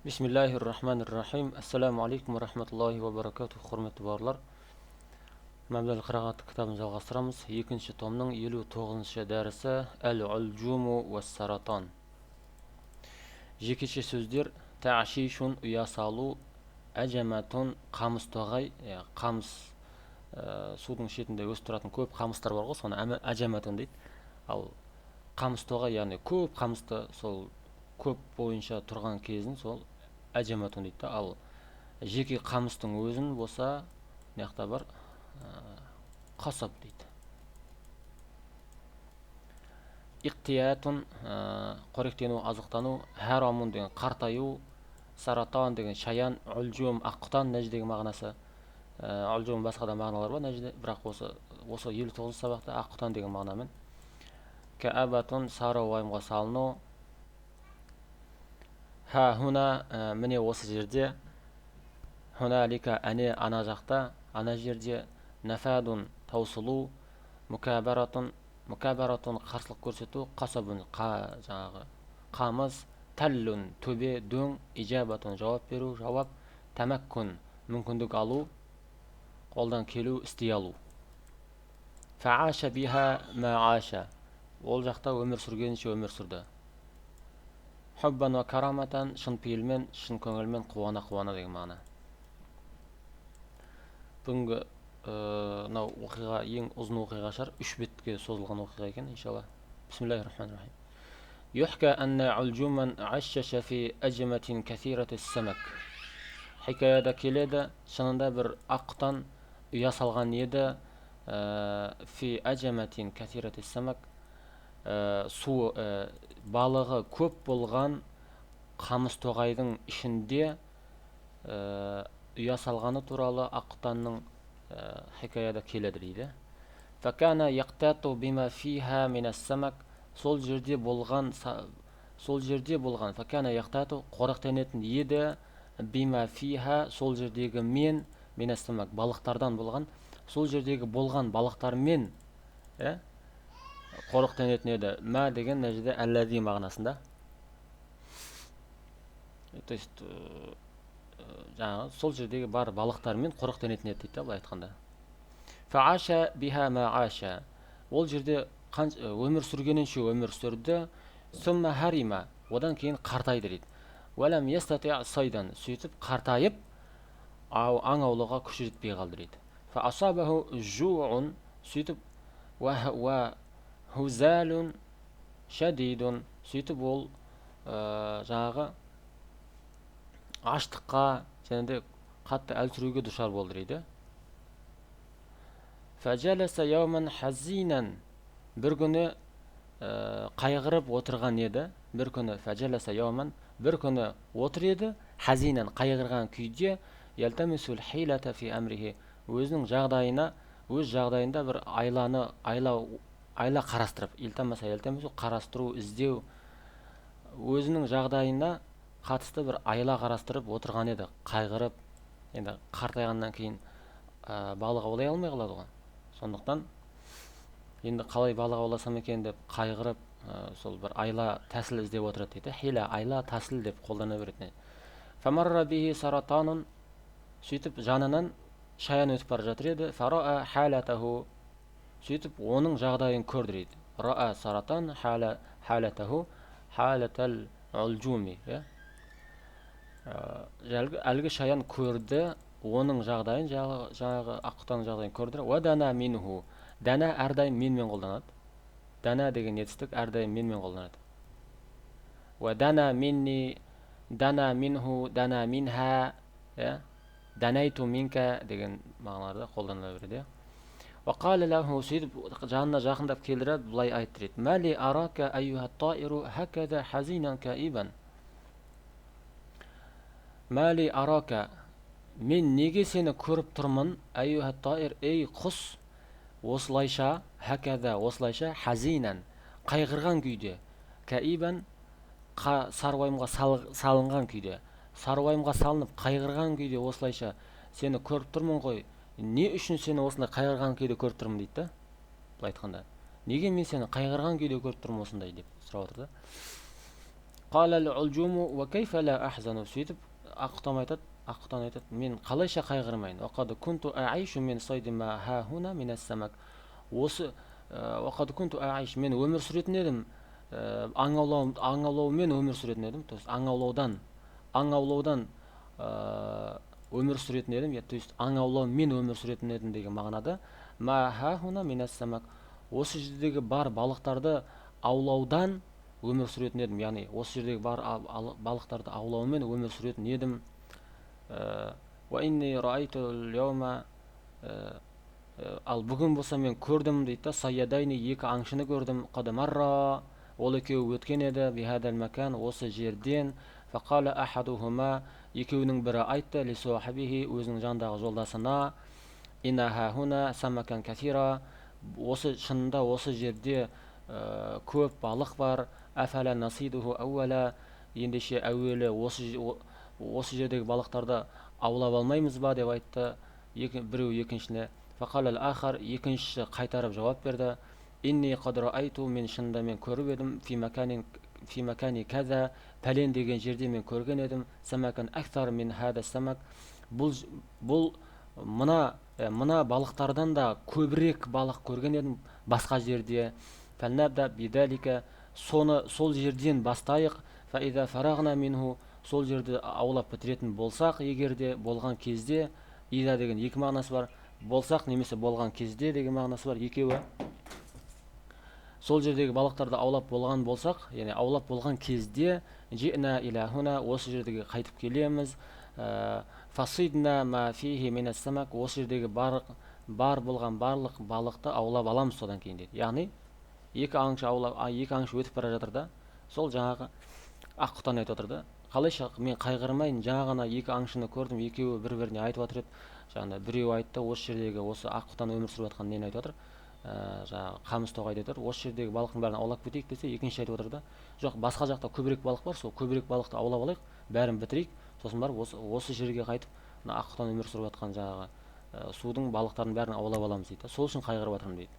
Bismillahirrahmanirrahim. Assalamu alaikum wa rahmatullahi wa barakatuh. Hurmetli bарлар. Мәмләл қырағат кітабын жалғастырамыз. Екінші томның 59-шы дәрісі Әл-Ұлжуму вәс-Саратан. Жекеше сөздер тәшишун ұя салу, әжәмәтун қамыс тоғай, қамыс судың шетінде өсіп тұратын көп қамыстар бар ғой, соны әжәмәтун дейді. Ал қамыс тоғай, яғни көп қамысты сол көп бойынша тұрған кезін сол әжәмәтун дейді. Ал жеке қамыстың өзін болса, мияқта бар қасап дейді. Иқтиятун қоректену, азықтану, харамун деген қартаю, саратан деген шаян, ұлжум аққұтан нәжі деген мағынасы. Ұлжум басқа да мағыналар бар нәжіде, бірақ осы 59 сабақта аққұтан деген мағынамен. Кәәбатун сары уайымға салыну. Ха хуна міне осы жерде, хуна лика әне ана жақта, ана жерде, нафадун таусылу, мукабаратун қарсылық көрсету, қасабун жаңағы қамыз, тәллун төбе, дөң, ижабатун жауап беру, жауап, тәмәккүн мүмкіндік алу, қолдан келу, істей алу. Фааша биха мааша, ол жақта өмір сүргенше өмір сүрді. Хуббан ва караматан, шын пейілмен, шын көңілмен, қуана деген мағына. Бүгінгі мынау оқиға ең ұзын оқиға шығар, 3 бетке созылған оқиға екен, иншалла. Бисмиллахир-рахманир-рахим. Юхка анна ұлжуман ашшаша фи әжемәтин кәсираты сәмәк. Хикаяда келеді, шынында бір аққұтан ұя салған еді, фи әжемәтин кәсираты сәмәк, су балығы көп болған қамыс тоғайдың ішінде ұя салғаны туралы аққұтанның хикаяда келеді дейді. Факана яқтату бима фиха минас самак, сол жерде болған факана яқтату қоректенетін еді, бима фиха сол жердегі мен минас самак балықтардан болған, сол жердегі болған балықтармен қоректенетін еді. Ма деген нәжіде әлләзи мағынасында. То есть жаңағы сол жердегі бар балықтармен қоректенетін еді дейді, былай айтқанда. Фааша биха мааша, ол жерде өмір сүргенінше өмір сүрді, сумма харима, одан кейін қартайды дейді. Уәләм ястати сайдан, сөйтіп қартайып аң аулауға күші жетпей қалды дейді. Фаасабаху жуун, сөйтіп ва хузалун шадидун, сөйтіп ол жаңағы аштыққа және де қатты әлсіреуге душар болды дейді. Фаджаласа яуман хазинан, бір күні қайғырып отырған еді. Бір күні фаджаласа яуман, бір күні отыр еді, хазинан қайғырған күйде, ялтамисул хилата фи амрихи, өзінің жағдайына, өз жағдайында бір айла қарастырып, ялтамису қарастыру, іздеу, өзінің жағдайына қатысты бір айла қарастырып отырған еді, қайғырып. Енді қартайғаннан кейін балық аулай алмай қалады ғой. Сондықтан енді қалай балық ауласам екен деп қайғырып, сол бір айла тәсіл іздеп отырады дейді. Хила, айла, тәсіл деп қолдана береді. Фамарра бихи саратанун, сөйтіп жанынан шаян өтіп бара жатыр еді. Фараа халатаху, сөйтіп оның жағдайын көрді дейді. Раа саратан халатаху халатал ұлжуми. Әлгі шаян көрді оның жағдайын, жаңағы аққұтанның жағдайын көрді. Уадана минху, дана әрдайым менмен қолданады. Дана деген етістік әрдайым менмен қолданады. Уадана минни, дана минху, дана минха, данайту минка деген мағыналарда қолданыла береді. Вақалы лаху, сөйтіп жанына жақындап келдіріп, бұлай айтты. Мәли арака айюха таиру хакада хазинан каибан. Мәли арака, мен неге сені көріп тұрмын, айюха таир, ей құс, осылайша, хакада, осылайша, хазинан, қайғырған күйде, каибан, сарвайымға салынған күйде, сарвайымға салынып, қайғырған күйде, осылайша, сені көріп тұрмын ғой, не үшін сені осындай қайғырған күйде көріп тұрмын дейді. Бұл айтқанда, неге мен сені қайғырған күйде көріп тұрмын осындай деп сұрап отырды. قال العلجوم وكيف لا أحزن сөйтіп аққұтан айтады мен қалайша қайғырмайын وقد كنت أعيش من صيد ما ها هنا من السمك осы وقد كنت أعيش мен өмір сүретін едім аң аулаумен өмір сүретін едім то есть аң аулаудан өмір сүретін едім то есть аң аулаумен өмір сүретін едім деген мағынада ма ха хуна من السمك осы жердегі бар балықтарды аулаудан өмір сүретін едім, яғни осы жердегі бар балықтарды аулаумен өмір сүретін едім. Ал бүгін болса мен көрдім дейді, сайядайни екі аңшыны көрдім, қадамарра ол екеуі өткен еді, бихадал макан осы жерден, фақала ахадухума екеуінің бірі айтты, лисуахабихи өзінің жандағы жолдасына, инна хахуна самакан кафира осы шынында осы жерде көп балық бар, афала насидуху ауала ендеше әуелі осы жердегі балықтарды аулап алмаймыз ба деп айтты біреу екіншісіне. Фақал ал-ахар екіншісі қайтарып жауап берді, инни қад раайту мен шынында мен көріп едім, фи макани каза пәлен деген жерде мен көрген едім, самакан аксар мин хада самак бұл мына балықтардан да көбірек балық көрген едім басқа жерде. Фәлнабда бидалика сол жерден бастайық. Фаида фарағна минху сол жерді аулап бітіретін болсақ, егерде болған кезде, ида деген екі мағынасы бар, болсақ немесе болған кезде деген мағынасы бар, екеуі. Сол жердегі балықтарды аулап болған болсақ, яғни аулап болған кезде, жи'на илахуна осы жердегі қайтып келеміз. Фасидна ма фихи минас самак осы жердегі бар болған барлық балықты аулап аламыз содан кейін дейді. Яғни екі аңшы өтіп бара жатыр да, сол жаңағы аққұтан айтып отыр да, қалайша мен қайғырмайын, жаңа ғана екі аңшыны көрдім, екеуі бір-біріне айтып отыр еді. Жаңағыда біреу айтты, осы жердегі осы аққұтан өмір сүріп жатқан нені айтып отыр, жаңағы қамыс тоғайды айтып отыр, осы жердегі балықтың бәрін аулап кетейік десе, екінші айтып отыр да, жоқ, басқа жақта көбірек балық бар, сол көбірек балықты аулап алайық, бәрін бітірейік, сосын барып осы жерге қайтып мына аққұтан өмір сүріп жатқан жаңағы судың балықтардың бәрін аулап аламыз дейді. Сол үшін қайғырып жатырмын дейді.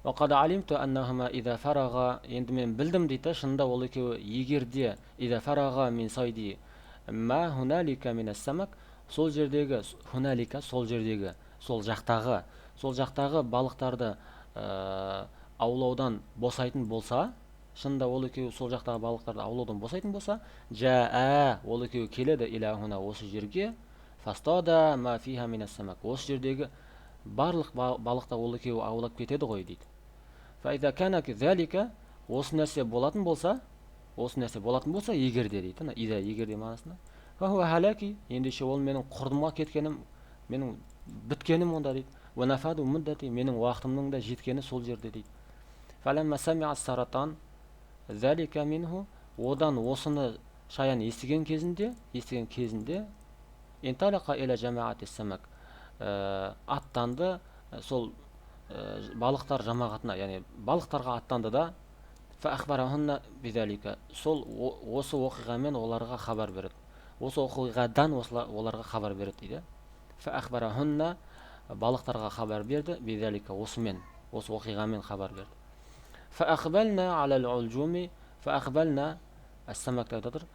وقد علمت أنهما إذا فرغا енді мен білдім дейді, шынында ол екеуі егерде إذا فرغا من صيد ما هنالك من السمك сол жердегі хуналика сол жақтағы балықтарды аулаудан босайтын болса, шынында ол екеуі сол жақтағы балықтарды аулаудан босайтын болса, жаа ол екеуі келеді илахуна осы жерге, фастада ма фиха минас самак осы жердегі барлық балықта ол екеуі аулап кетеді ғой дейді. Фаида кана кизалика осы нәрсе болатын болса егерде дейді. Ида егерде мағынасында. Фахуа халаки ендеше ол менің құрдымға кеткенім, менің біткенім онда дейді. Ва нафаду муддати менің уақытымның да жеткені сол жерде дейді. Фаламма самиа саратан залика минху одан осыны шаян естіген кезінде инталақа иля жамаати самак аттанды сол балықтар жамағатына, яғни балықтарға аттанды да, фаахбарахунна бидалика сол осы оқиғамен оларға хабар береді. Осы оқиғадан оларға хабар береді дейді. Фаахбарахунна балықтарға хабар берді, бидалика осымен, осы оқиғамен хабар берді. Фаахбална алал улжуми фаахбална ас-самак айтадыр.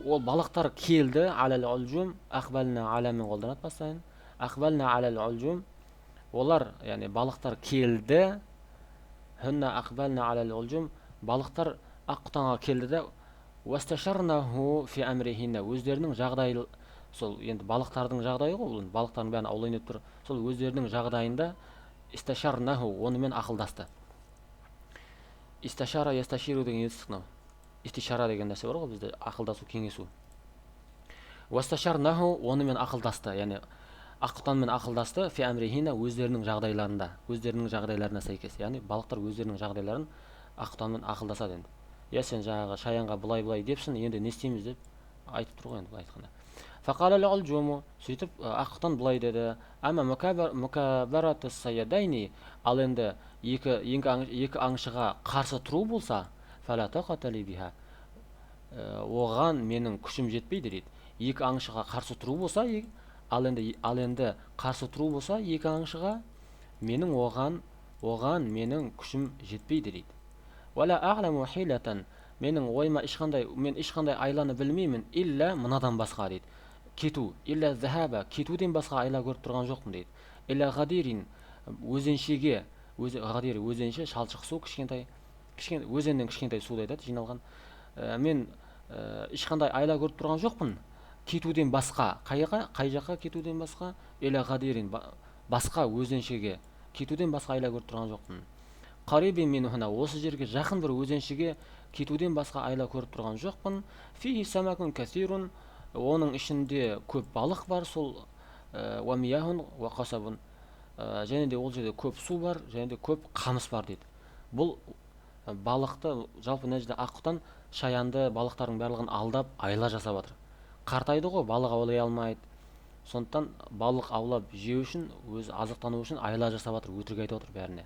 Ол балықтар келді алал улжум, ахбална аламен қолданады бастайын. Ахбална алал улжум олар, яғни балықтар келді, хунна ахбална алал улжум балықтар аққұтанға келді да, уасташарнаху фи амрихинна өздерінің жағдайы, сол енді балықтардың жағдайы ғой, балықтардың бәрін аулайын деп тұр, сол өздерінің жағдайында исташарнаху онымен ақылдасты. Исташара ясташиру деген естістік, истишара деген нәрсе бар ғой бізде, ақылдасу, кеңесу. Уасташарнаху онымен ақылдасты, яғни аққұтанмен ақылдасты, фи амрихина өздерінің жағдайларына сәйкес, яғни балықтар өздерінің жағдайларын аққұтанмен ақылдасады енді. Я сен жаңағы шаянға былай депсің, енді не істейміз деп айтып тұр ғой енді, былай айтқанда. Фақала ал-улжуму сөйтіп аққұтан былай деді, ама мукабараты сайядайни ал енді екі аңшыға қарсы тұру болса, фала тақата ли биха оған менің күшім жетпейді дейді. Екі аңшыға қарсы тұру болса, ал енді қарсы тұру болса екі аңшыға оған менің күшім жетпейді дейді. Вала а'ламу хилатан, менің ойыма мен ешқандай айланы білмеймін, илля мынадан басқа дейді. Кету, илля захаба, кетуден басқа айла көріп тұрған жоқпын дейді. Илля гадирин, өзеншеге, гадир өзенше, шалшық су, кішкентай өзеннен кішкентай суды айтады, жиналған. Мен ешқандай айла көріп тұрған жоқпын. Кетуден басқа, қай жаққа кетуден басқа? Илля гадирин, басқа өзеншеге кетуден басқа айла көріп тұрған жоқпын. Қарибин мен хана, осы жерге жақын бір өзеншеге кетуден басқа айла көріп тұрған жоқпын. Фихи самакун касирун, оның ішінде көп балық бар, сол уамияхун уа қасабун, және де ол жерде көп су бар, және де көп қамыс бар дейді. Бұл балықты жалпы мына жерде Аққұтан шаянды балықтардың барлығын алдап айла жасап жатыр. Қартайды ғой, балық аулай алмайды. Сондықтан балық аулап жеу үшін, өз азықтану үшін айла жасап жатыр, өтірік айтып отыр бәріне.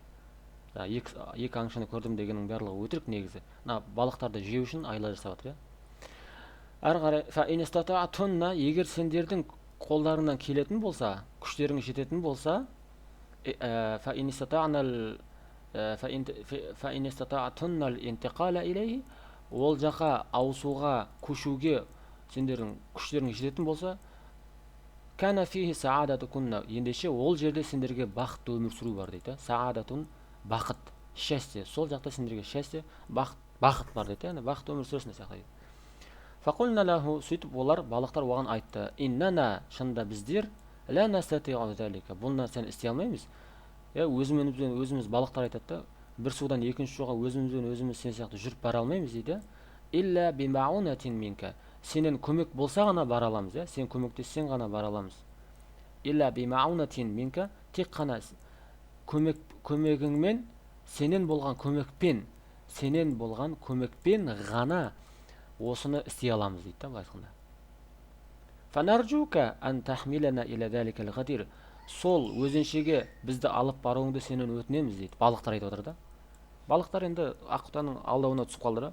Екі аңшыны көрдім дегеннің барлығы өтірік негізі. Балықтарды жеу үшін айла жасап жатыр. Әрі қарай, фаинистатаатунна, егер сендердің қолдарыңнан келетін болса, күштерің жететін болса, фаинистатаатуннал интиқала илейхи, ол жаққа ауысуға, көшуге сендердің күштерің жететін болса, кана фихи саадатукунна, ендеше ол жерде сендерге бақытты өмір сүру бар дейді. Саадатун, бақыт, счастье, сол жақта сендерге счастье, бақыт бар дейді. Бақытты өмір сүресің сияқты дейді. Фақулна лаху, сөйтіп олар, балықтар оған айтты, иннана, шынында біздер, ла настатиу залика, бұл нәрсені істей алмаймыз. Өзіміз балықтар айтады, бір судан екінші суға өзіміз сен сияқты жүріп бара алмаймыз дейді. Илля бимаунатин минка, сенен көмек болса ғана бара аламыз, сен көмектессең ғана бара аламыз. Илля бимаунатин минка, тек қана көмегіңмен, сенен болған көмекпен ғана осыны істей аламыз дейді, былай айтқанда. Фанарджука ан тахмилана иля заликал гадир, сол өзеншеге бізді алып баруыңды сенен өтінеміз дейді. Балықтар айтып отыр да. Балықтар енді Аққұтанның алдауына түсіп қалды да.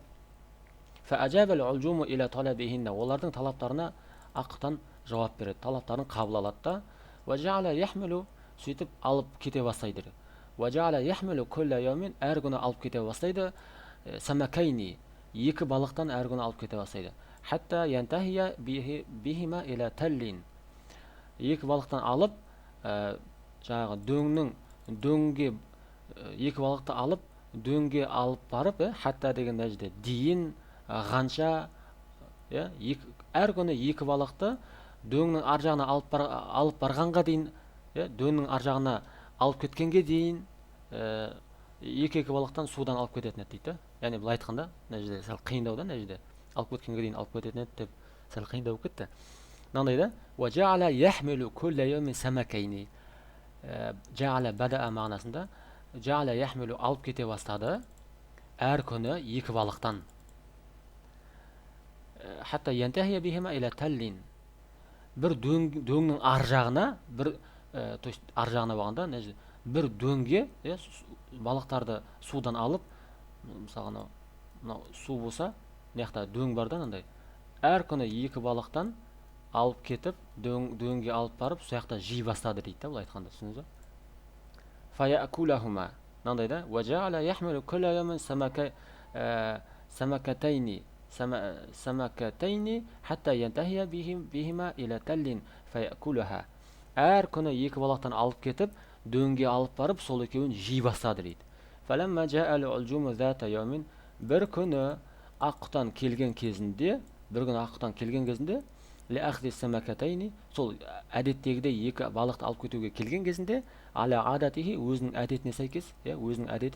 Фаажабал улжуму иля талабихинна, олардың талаптарына Аққұтан жауап береді, талаптарын қабыл алады да. Важаала яхмилу, сөйтіп алып кете бастайды. Важаала яхмилу кулла яумин, әр күні алып кете бастайды. Самакайни, екі балықтан әр күні алып кете бастайды. Хатта янтахия бихима иля таллин, екі балықтан алып жаңағы екі балықты алып дөңге алып барып, хатта деген нәржеде дейін, ғанша, әр күні екі балықты дөңнің ар жағына алып барғанға дейін, дөңнің ар жағына алып кеткенге дейін екі балықтан судан алып кететін еді дейді. Яғни бұл айтқанда, нәржеде сәл қиындау да, нәржеде алып кеткенге дейін алып кететін еді деп сәл қиындау кетті. Мынандай да, وَجَعَلَ يَحْمِلُ كُلَّ يَوْمٍ سَمَكَيْنِ, жағала бәдәа мағынасында, жағала яхмилу алып кете бастады әр күні екі балықтан. Хатта янтахия бихима иля таллин, бір дөңнің ар жағына, ар жағына бағанда, бір дөңге балықтарды судан алып, мысалы су болса, неқта дөң бардан андай, әр күні екі балықтан алып кетіп, дөңге алып барып, сояқта жей бастады дейді, бұл айтқанда, түсіңіз ба? Фаяакулахума, мынандай да, важаала яхмилу кулла яумин самакатайни хатта янтахия бихима иля таллин фаяакулаха. Әр күні екі балықтан алып кетіп, дөңге алып барып, сол екеуін жей бастады дейді. Фаламма жаал улжуму зата яумин, бір күні Аққұтан келген кезінде, сол әдеттегідей екі балықты алып кетуге келген кезінде, аля адатихи, өзінің әдетіне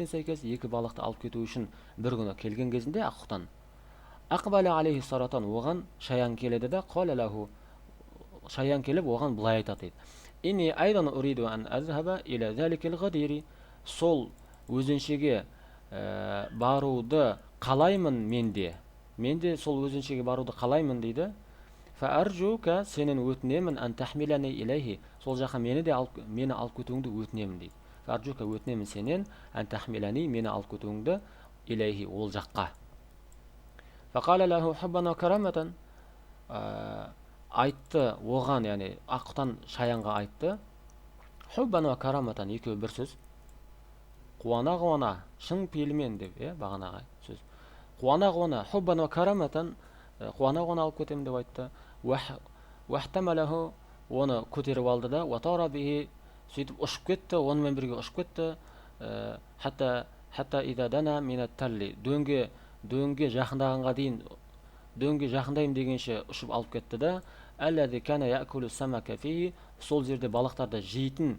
сәйкес, екі балықты алып кету үшін бір күні келген кезінде Аққұтан ақбала алейхи саратан, оған шаян келеді да, шаян келіп оған былай айтады дейді. Ини айдан уриду ан азхаба иля заликал гадири, сол өзеншеге баруды қалаймын менде сол өзеншеге баруды қалаймын дейді. Фааржука, сенен өтінемін, ан тахмилани илейхи, сол жаққа мені алып кетуіңді өтінемін дейді. Фааржука, өтінемін сенен, ан тахмилани, мені алып кетуіңді илейхи, ол жаққа. Фақала лаху хуббан ва караматан, айтты оған, яғни Аққұтан шаянға айтты, хуббан ва караматан, екеуі бір сөз, қуана, шын пейілмен деп, бағанағы қуана хуббан ва караматан, қуана алып кетемін деп айтты. Уахтамалаху, оны көтеріп алды да, ватара бихи, сөйтіп ұшып кетті, онымен бірге ұшып кетті. Хатта ида дана минат талли, дөңге жақындағанға дейін, дөңге жақындайым дегенше ұшып алып кетті да, әлләзи кана яакулу самака фихи, сол жерде балықтарды жейтін,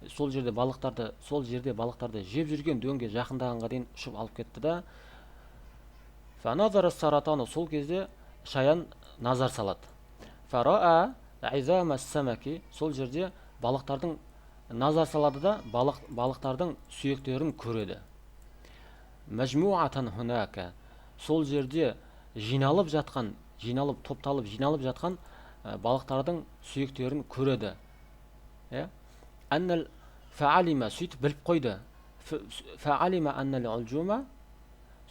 сол жерде балықтарды жеп жүрген дөңге жақындағанға дейін ұшып алып кетті да, фаназара саратану, сол кезде шаян назар салады. Фараа изама самаки, сол жерде балықтардың назар салады да, балықтардың сүйектерін көреді. Мәжмуатан хунака, сол жерде топталып жиналып жатқан балықтардың сүйектерін көреді. Аннал фаалима, сөйтіп біліп қойды. Фаалима аннал улжума,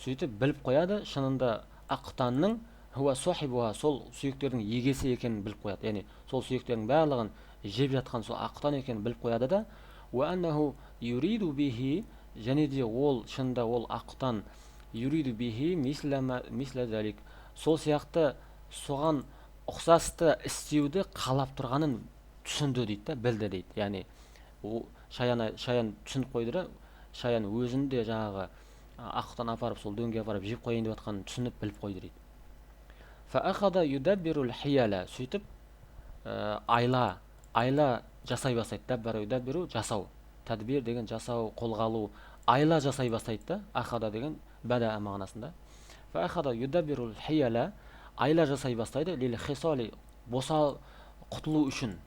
сөйтіп біліп қояды, шынында аққұтанның хуа сохибуха, сол сүйектердің егесі екенін біліп қояды. Яғни сол сүйектердің барлығын жеп жатқан сол аққұтан екенін біліп қояды да, уа аннаху юриду бихи, және де ол шынында ол аққұтан юриду бихи мисля залик, сол сияқты соған ұқсасты істеуді қалап тұрғанын түсінді дейді, білді дейді. Яғни шаян түсініп қойды да, шаян өзінде жаңағы аққұтан апарып сол дөңге апарып жеп қойын деп жатқанын түсініп біліп қойды дейді. Фаахада юдаббирул хияла, сөйтіп айла жасай бастайды. Даббару юдаббиру, жасау. Тадбир деген жасау, қолға алу, айла жасай бастайды да, ахада деген бада мағынасында. Фаахада юдаббирул хияла, айла жасай бастайды, лил хисали, құтылу үшін,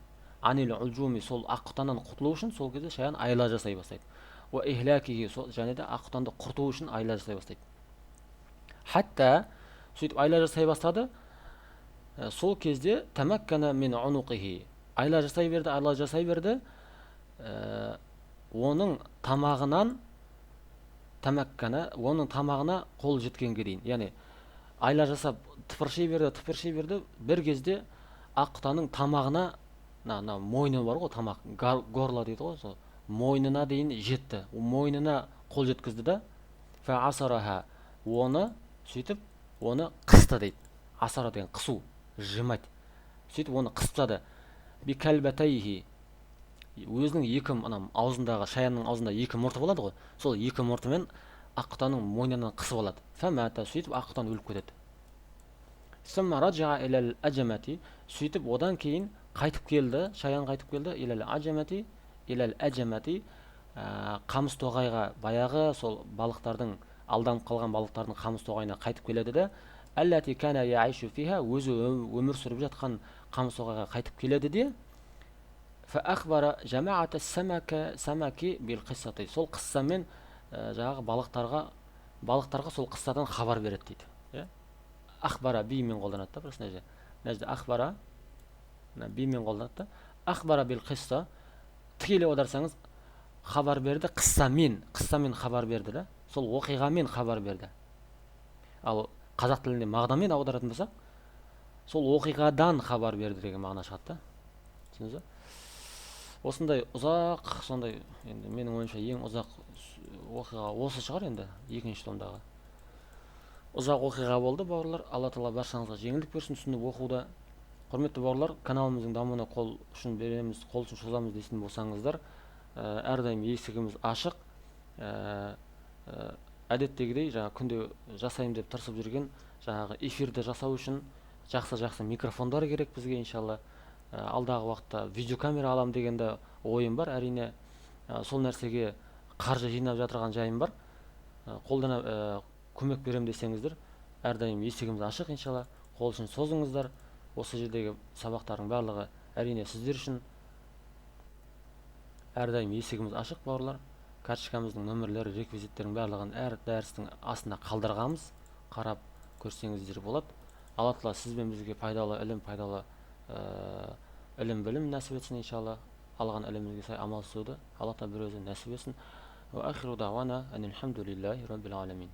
анил улжуми, сол аққұтаннан құтылу үшін, сол кезде шаян айла жасай бастайды. Уа ихлакихи, және де аққұтанды құрту үшін айла жасай бастайды. Хатта, сөйтіп айла жасай бастады, сол кезде тамаккана мин унуқихи, айла жасай берді, оның тамағына қол жеткенге дейін. Яғни айла жасап тыпырши берді, бір кезде аққұтанның тамағына, мойны бар ғой, тамақ, горла дейді ғой, сол мойнына дейін жетті. Мойнына қол жеткізді да, фаасараха, сөйтіп оны қысты дейді. Асара деген қысу, жимайды. Сөйтіп оны қыстады. Би кәлбәтайхи, өзінің шаянның аузында екі мұрты болады ғой, сол екі мұртымен аққұтанның мойнынан қысып алады. Фамата, сөйтіп аққұтан өліп кетеді. Сумма раджа илал аджамати, сөйтіп одан кейін қайтып келді, шаян қайтып келді, илал аджамати, қамыс тоғайға, баяғы сол балықтардың, алданып қалған балықтардың қамыс тоғайына қайтып келеді де, әлләти кана яайшу фиха, өзі өмір сүріп жатқан қамыс тоғайға қайтып келеді де, фаахбара жамаата самаки бил қиссати, сол қиссамен жаңағы балықтарға сол қиссадан хабар береді дейді. Ахбара бимен қолданады да, просто нәжде ахбара бимен қолданады да, ахбара бил қисса, тікелей аударсаңыз хабар берді, қиссамен хабар берді да, сол оқиғамен хабар берді. Ал қазақ тілінде мағынамен аударатын болсақ, сол оқиғадан хабар берді деген мағына шығады да. Түсіндіңіз бе? Осындай ұзақ, сондай, енді менің ойымша ең ұзақ оқиға осы шығар, енді екінші томдағы. Ұзақ оқиға болды, бауырлар. Алла Тағала баршаңызға жеңілдік берсін түсініп оқуда. Құрметті бауырлар, каналымыздың дамуына қол ұшын береміз, қол ұшын созамыз дейтін болсаңыздар, әрдайым есігіміз ашық. Әдеттегідей, жаңа күнде жасайым деп тырысып жүрген жаңағы эфирді жасау үшін жақсы микрофондар керек бізге, иншалла. Алдағы уақытта видеокамера алам дегенде ойым бар, әрине. Сол нәрсеге қаржы жинап жатырған жайым бар. Көмек берем десеңіздер, әрдайым есігіміз ашық, иншалла. Қол ұшын созыңыздар. Осы жердегі сабақтардың барлығы әрине сіздер үшін. Әрдайым есігіміз ашық, бауырлар. Карточкамыздың нөмірлері, реквизиттердің барлығын әр дәрістің астына қалдырғанбыз. Қарап көрсеңіздер болады. Алла Тағала сіз бен бізге пайдалы білім нәсіп етсін, иншалла. Алған ілімімізге сай амал істеуді Алла Тағала бір өзі нәсіп етсін. Ва ахиру дағуана анил хамдулиллахи раббил аламин.